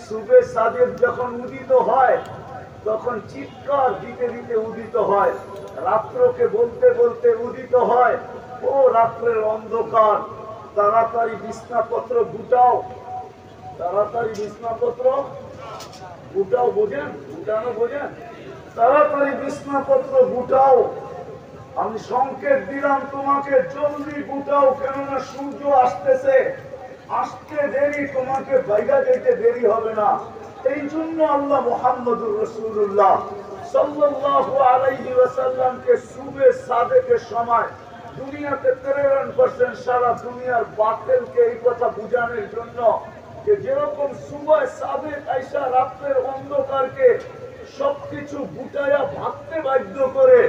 সুবে সাদেক যখন উদিত হয় তখন চিৎকার দিতে দিতে উদিত হয়, রাত্রকে বলতে বলতে উদিত হয়, ও রাত্রের অন্ধকার, তাড়াতাড়ি বিছনাপত্র গুটাও, তাড়াতাড়ি বিছনাপত্র গুটাও। বোঝেন? গুটানো বোঝেন? তাড়াতাড়ি বিছনাপত্র গুটাও, আমি সংকেত দিলাম তোমাকে জলদি গুটাও, কেননা সূর্য আসতেছে, আসতে দেরি, তোমাকে বাইরে যেতে দেরি হবে না। এই জন্য আল্লাহ মুহাম্মদুর রাসূলুল্লাহ সাল্লাল্লাহু আলাইহি ওয়াসাল্লামকে সুবে সাদেকের সময় দুনিয়াতে প্রেরণ করছেন, সারা দুনিয়ার বাতিলকে এই কথা বুঝানোর জন্য যে যেরকম সুবে সাদেক আইসা রাতের অন্ধকারকে সবকিছু গুটায়া ভাবতে বাধ্য করে,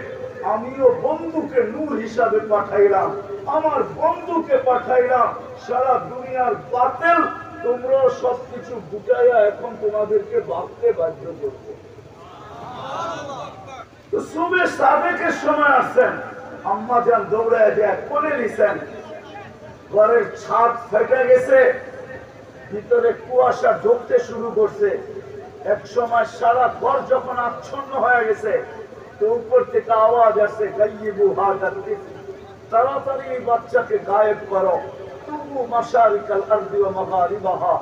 আমিও বন্ধুকে নূর হিসাবে পাঠাইলাম, আমার বন্ধুকে পাঠাইলাম, সারা দুনিয়ার বাতিল তোমরা সবকিছু গুটাইয়া এখন তোমাদেরকে ভাবতে বাধ্য করবে। তো সুবে সাদেকের সময় আসছেন, আম্মা যান দৌড়ায় যায় কোলে নিছেন, ঘরের ছাদ ফেটে গেছে, ভিতরে কুয়াশা ঢুকতে শুরু করছে, এক সময় সারা ঘর যখন আচ্ছন্ন হয়ে গেছে তো উপর থেকে আওয়াজ আসছে, গাইয়িবু হাদাল তিফল, তাড়াতাড়ি এই বাচ্চাকে গায়েব করো, তুবু মাশারিকাল আরদি ওয়া মাগারিবাহা,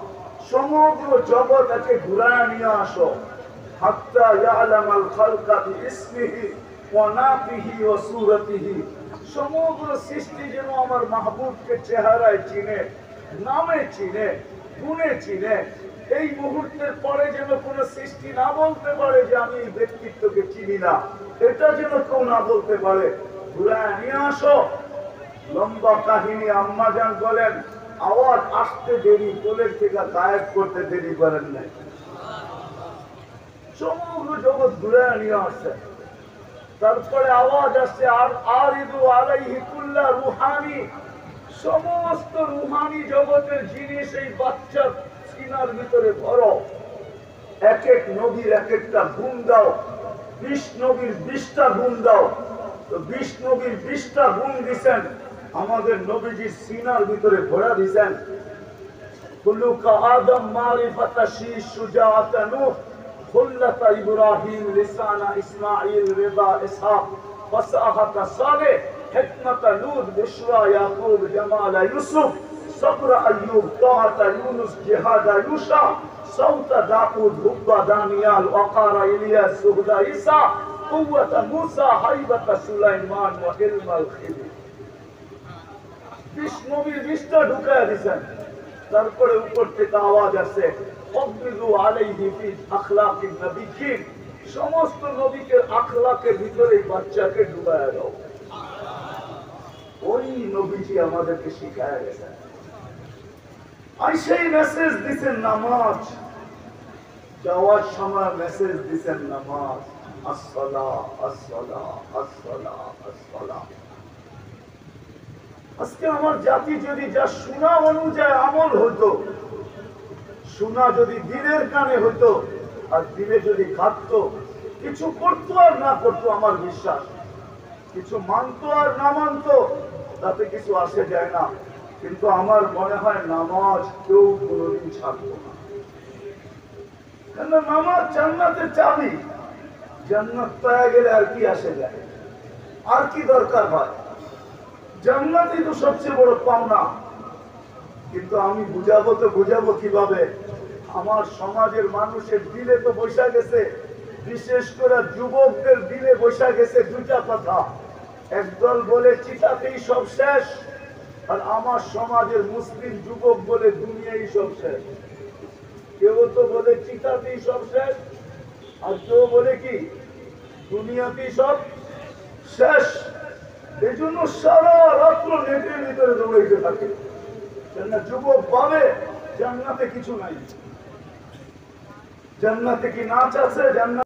সমগ্র জগৎ একে ঘুরায় নিয়ে আসো, হাত্তা ইয়ালামাল খালকা বিইসমিহি ওয়া নাফিহি ওয়া সূরাতিহি, সমগ্র সৃষ্টি যেন আমার মাহবুবকে চেহারায় চিনে, নামে চিনে, গুণে চিনে। এই মুহূর্তের পরে যেন কোন সৃষ্টি না বলতে পারে যে আমি এই ব্যক্তিত্বকে চিনি না, এটা যেন কেউ না বলতে পারে, ঘুরায় নিয়ে আসো। লম্বা কাহিনী। আম্মা জান বলেন আওয়াজ আসতে দেরি, কোলের থেকে গায়েব করতে দেরি করেন নাই, সমগ্র জগৎ ঘুরায় নিয়ে আসছে। তারপরে আওয়াজ আসছে আর আরিদু আলাইহি কুল্লা রুহানি, সমস্ত রুহানি জগতের জিনিস এই বাচ্চার সিনার ভিতরে ভরো, এক এক নবীর এক একটা গুণ দাও, 20 নবীর 20টা গুণ দাও। তো 20 নবীর 20টা গুণ দিছেন, আমাদের নবীজির সিনার ভিতরে ভরা দিছেন। খুলুকা আদম মারিফাতা শীশ সুজাআতা নূহ খুল্লাতা ইব্রাহিম লিসানা ইসমাঈল রিদা ইসহাক ফাসাহাতা সালেহ হিকমাতা লূত বুশরা ইয়াকুব জামালা ইউসুফ সবরা আইয়ুব তাআতা ইউনুস জিহাদা ইউশা সাউতা দাউদ হুব্বা দানিয়াল ওয়াকারা ইলিয়াস সুহদা ঈসা কুওয়াতা মূসা হাইবাতা সুলাইমান ওয়া ইলমাল খিদির। 20 নবীর 20টা ঢুকায়া দিছেন। তারপরে উপর থেকে আওয়াজ আসে ফদলু আলাইহি ফি আখলাকিন নবিয়্যিন, সমস্ত নবীকে আখলাকের ভিতরে বাচ্চাকে ডুবায়া দাও। ওই নবীজি আমাদেরকে শিখায়া গেছেন। আর সেই মেসেজ দিছেন নামাজ, যাওয়ার সময় মেসেজ দিছেন নামাজ, আসসালাহ আসসালাহ আসসালাহ আসসালাহ। আজকে আমার জাতি যদি যা শোনা অনুযায়ী আমল হতো, শোনা যদি দিনের কানে হতো আর দিনে যদি খাটতো, কিছু করতো আর না করতো, আমার বিশ্বাস কিছু মানতো আর না মানতো তাতে কিছু আসে যায় না, কিন্তু আমার মনে হয় নামাজ কেউ কোনোদিন ছাড়তো না। কেন? নামাজ জান্নাতের চাবি, জান্নাত পাওয়া গেলে আর কি আসে যায়, আর কি দরকার হয়? জান্নাতই তো সবচেয়ে বড় পাওনা। কিন্তু আমি বুঝাবো তো বুঝাবো কিভাবে? আমার সমাজের মানুষের দিলে তো বসা গেছে, বিশেষ করে যুবকদের দিলে বসা গেছে দুটা কথা। একদল বলে চিতাতেই সব শেষ, আর আমার সমাজের মুসলিম যুবক বলে দুনিয়াই সব শেষ। কেউ তো বলে চিতাতেই সব শেষ, আর কেউ বলে কি দুনিয়াতেই সব শেষ। এই জন্য সারা রাত্র নেটের ভিতরে দৌড়াইতে থাকে। যুবক ভাবে জান্নাতে কিছু নাই। জান্নাতে কি নাচ আছে? জান্নাত